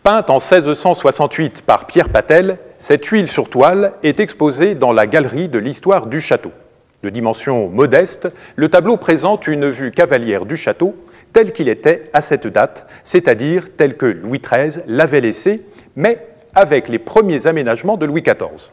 Peinte en 1668 par Pierre Patel, cette huile sur toile est exposée dans la galerie de l'histoire du château. De dimension modeste, le tableau présente une vue cavalière du château tel qu'il était à cette date, c'est-à-dire tel que Louis XIII l'avait laissé, mais avec les premiers aménagements de Louis XIV.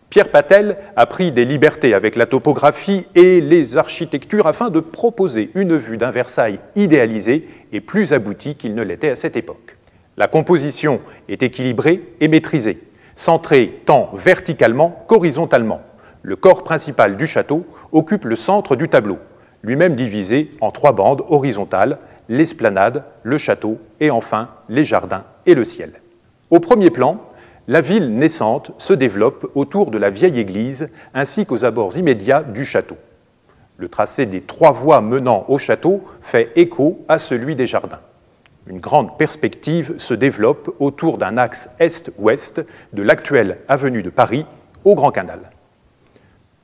Pierre Patel a pris des libertés avec la topographie et les architectures afin de proposer une vue d'un Versailles idéalisé et plus abouti qu'il ne l'était à cette époque. La composition est équilibrée et maîtrisée, centrée tant verticalement qu'horizontalement. Le corps principal du château occupe le centre du tableau, lui-même divisé en 3 bandes horizontales, l'esplanade, le château et enfin les jardins et le ciel. Au premier plan, la ville naissante se développe autour de la vieille église ainsi qu'aux abords immédiats du château. Le tracé des 3 voies menant au château fait écho à celui des jardins. Une grande perspective se développe autour d'un axe est-ouest de l'actuelle avenue de Paris au Grand Canal.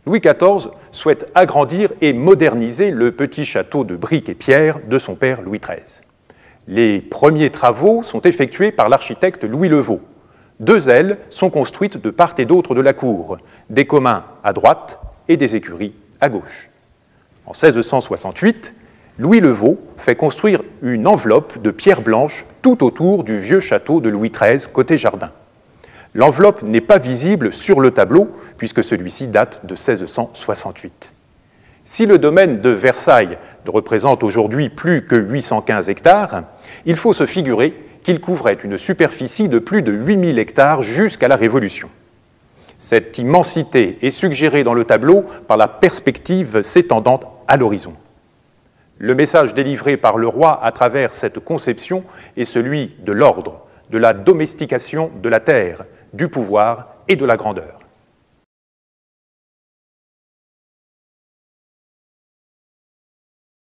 Louis XIV souhaite agrandir et moderniser le petit château de briques et pierres de son père Louis XIII. Les premiers travaux sont effectués par l'architecte Louis Levaux. 2 ailes sont construites de part et d'autre de la cour, des communs à droite et des écuries à gauche. En 1668, Louis Levaux fait construire une enveloppe de pierre blanche tout autour du vieux château de Louis XIII côté jardin. L'enveloppe n'est pas visible sur le tableau puisque celui-ci date de 1668. Si le domaine de Versailles ne représente aujourd'hui plus que 815 hectares, il faut se figurer qu'il couvrait une superficie de plus de 8000 hectares jusqu'à la Révolution. Cette immensité est suggérée dans le tableau par la perspective s'étendant à l'horizon. Le message délivré par le roi à travers cette conception est celui de l'ordre, de la domestication de la terre, du pouvoir et de la grandeur.